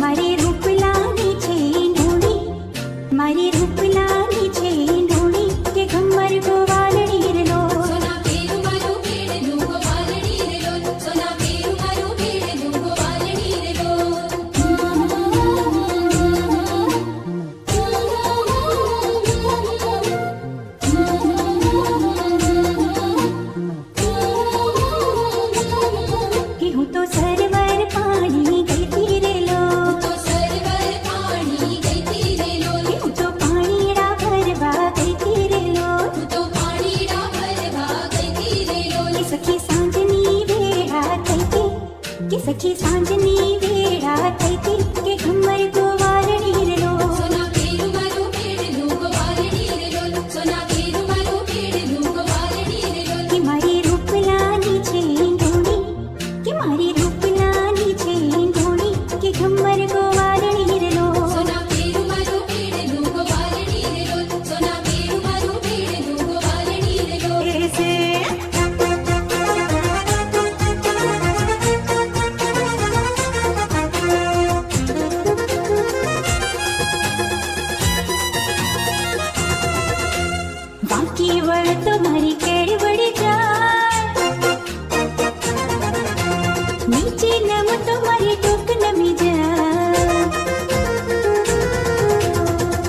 મારી રૂપલાની છે ઢોળી, મારી રૂપલાની છે ઢોળી કે ઘમર ગોવાલડી રે લો. સોના પેરું મારું પેડનું ગોવાલડી રે લો, સોના પેરું મારું પેડનું ગોવાલડી રે લો. કે હું તો સરવર પાણી ગઈ રે લો, તો સરવર પાણી ગઈ રે લો. કે હું તો પાણીડા ભરવા ગઈ રે લો, હું તો પાણીડા ભરવા ગઈ રે લો. કે સખી સાંજની વેળા થઈ, કે સખી સાંજની વેળા થઈ કે ઘમર ગોવાલડી રે લો. સોના પેરું મારું પેડનું ગોવાલડી રે લો, સોના પેરું મારું પેડનું ગોવાલડી રે લો. કે મારી રૂપલાની છે ઢોળી, કે મારી રૂપલાની છે ઢોળી કે ઘમર ગોવાલડી રે લો. સોના પેરું મારું પેડનું ગોવાલડી રે લો, સોના પેરું મારું પેડનું ગોવાલડી રે લો. એસે બાકી વળ તો મારી કેળવડી જાય, નીચે નમ તો મારી ટોક નમી જાય.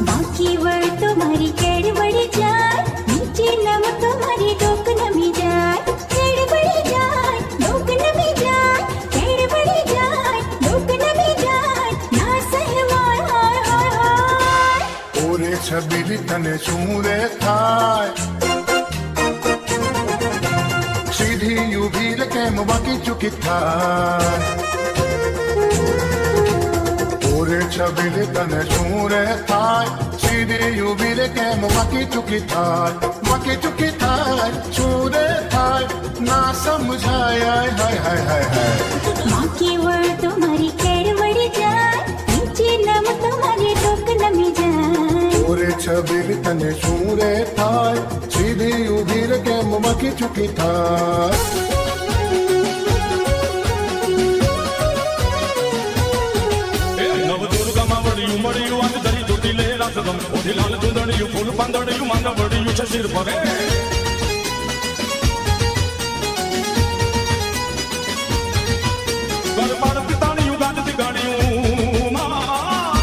બાકી વળ તો મારી કેળવડી જાય, નીચે નમ તો મારી ટોક નમી જાય. કેળવડી જાય ટોક નમી જાય, કેળવડી જાય ટોક નમી જાય. ના સહેવાય હાય હાય હાય. ઓરે છબીલી તને શું રે થાય, સીધી ઊભી રે કેમ બાકી ચૂકી થાય. ઓરે છબીલી તને શું રે થાય, સીધી ઊભી રે કેમ બાકી ચૂકી થાય. બાકી ચૂકી થાય શું રે થાય, ના સમજાય હાય હાય હાય હાય હાય. બાકી વળ તો મારી કેળવડી જાય, નીચે નમ તો મારી ટોક નમી જાય. ઓરે છબીલી તને શું રે થાય, સીધી ઊભી રે કેમ બાકી ચૂકી થાય. નવદુર્ગામાં વળ્યું મળ્યું આજ ધરી ચોટી લે રાસદમ. ઓઢી લાલ ચૂંદડિયું ફૂલ પાંદડિયું માંગ વળ્યું છે શિર પરે. ગરબાડ પિતાળિયું ગાજતી ગાડીયું માં,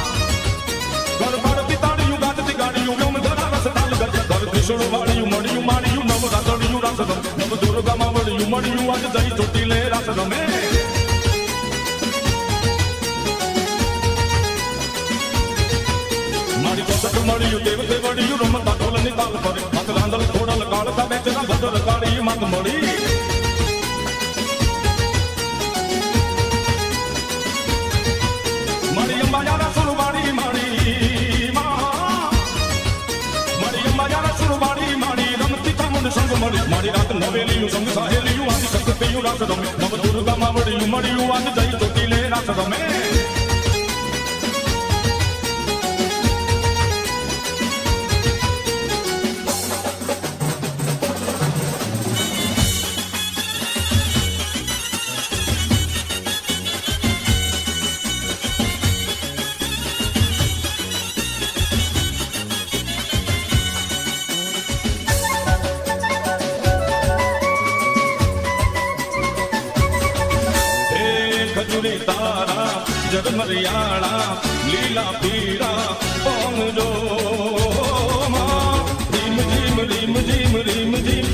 ગરબાડ પિતાળિયું ગાજતી ગાડીયું વ્યોમ ધરા રસ ડાલ ગજ. ઘર ત્રિશુળ વાળ્યું મળ્યું માળ્યું નવ રાતડિયું રાસદમ. નવદુર્ગામાં વળ્યું મળ્યું આજ ધરી ચોટી લે રાસદમે. મારી ચોસઠ મળ્યું દેવ દેવડિયું રમતા ઢોલની તાલ પર. હાથ રાંધલ ખોડલ કાળતા બેચરા ભદર કાળી માત મળી. મારી અંબાયારા સુરવાડી માડી માં, મારી અંબાયારા સુરવાડી માડી રમતી ચામુંડ સંગ મળી. મારી રાત નવેલીયું સંગ સાહેલીયું આદિ શક્તિયું રાસ રમે. નવ દુર્ગામાં વળ્યું મળ્યું આજ જઈ ચોટી લે રાસ રમે. ખજૂરી તારા જગમરિયાળા લીલા પીળા પહોંચજો માં. રીમ જીમ રીમ જીમ રીમ જીમ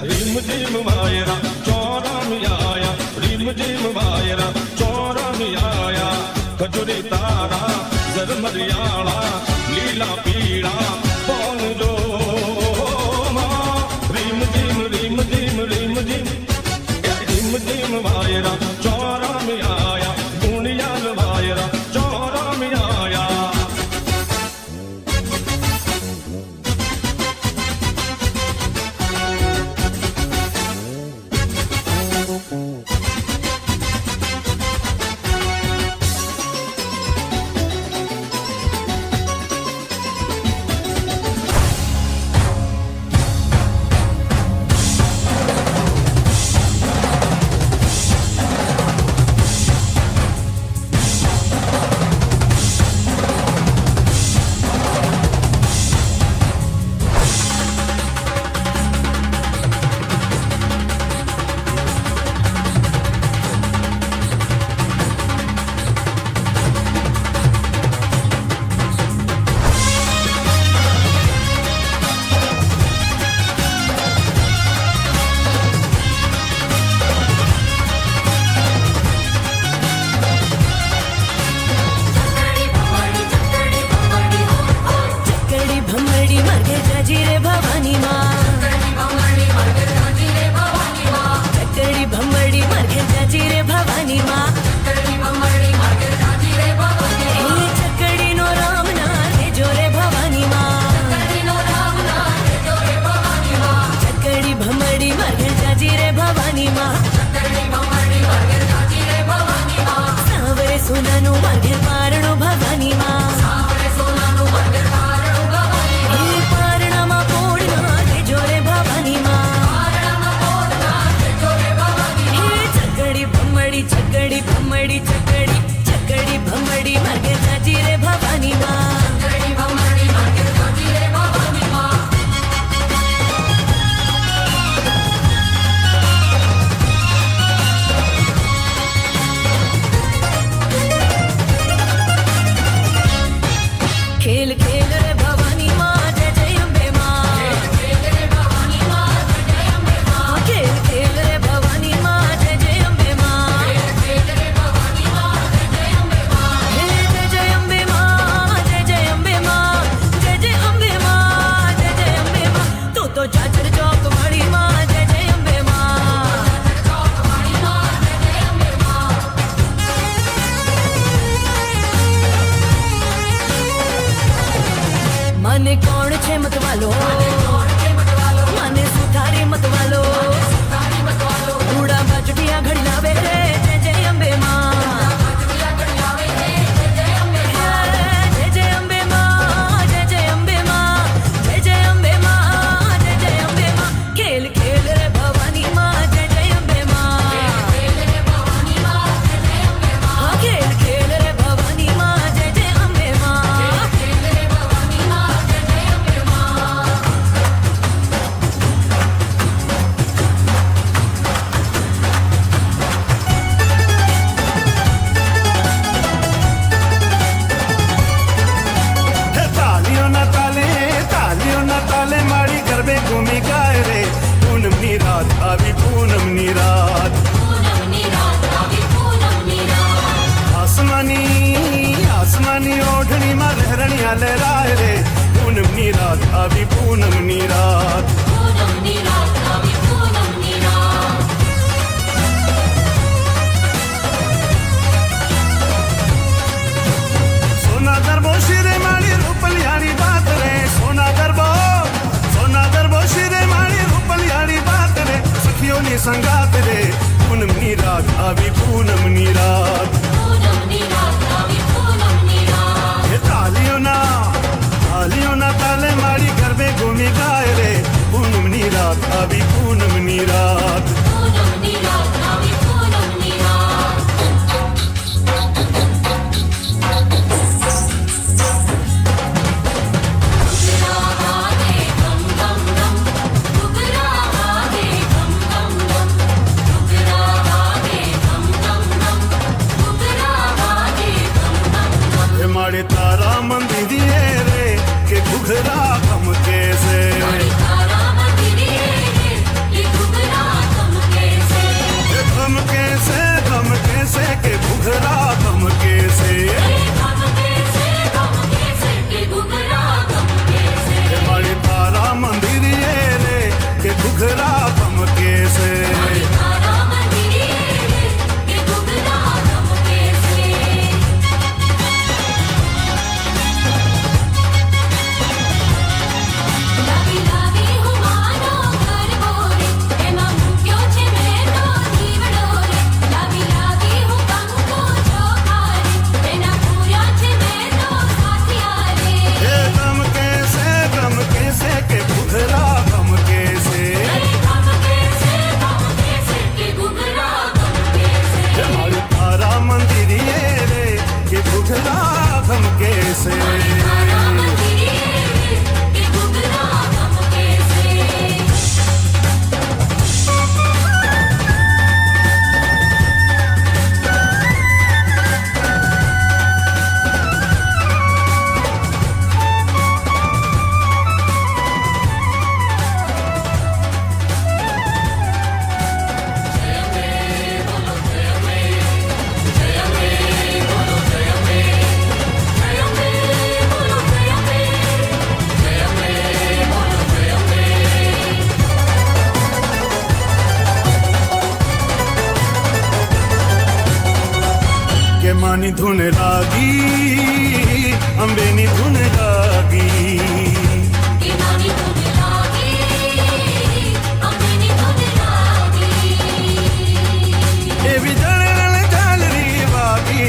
રીમ જીમ વાયરા ચોરમ આયા, રીમ જીમ વાયરા ચોરમ આયા. ખજૂરી તારા જગમરિયાળા લીલા પીળા પહોંચજો માં. રીમ જીમ રીમ જીમ રીમ જીમ રીમ જીમ વાયરા ચોરમ આયા, ગુણિયાલ વાયરા ચોરમ આયા. સોનાની ઓઢણીમાં લહેરણિયા લહેરાય રે પૂનમની રાત આવી પૂનમની રાત પૂનમની રાત આવી પૂનમની રાત સોના ગરબો શિરે મારી રૂપલિયાની વાત રે સોના ગરબો શિરે મારી રૂપલિયાની વાત રે સખીઓની સંગાત રે પૂનમની રાત આવી પૂનમની રાત પૂનમની રાત આવી પૂનમની રાત એ તાલીઓના તાલે મારી ગરબે ઘૂમી ગાય રે પૂનમની રાત આવી પૂનમની રાત પૂનમની રાત આવી પૂનમની રાત मारे तारा मंदिरिए रे के घुघरा कम कैसे गम कैसे के घुघरा कम कैसे मारे तारा मंदिरिए रे के घुघरा कम कैसे मानी धुन लागी अंबेनी धुन लागी एवी जड़ल झालरी वागी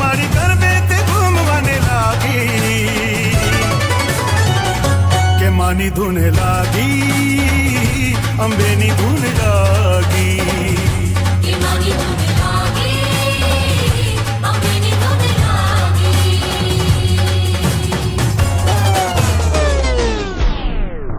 मारी गरबे ते घूमवाने लागी के मानी धुन लागी अंबेनी धुन लागी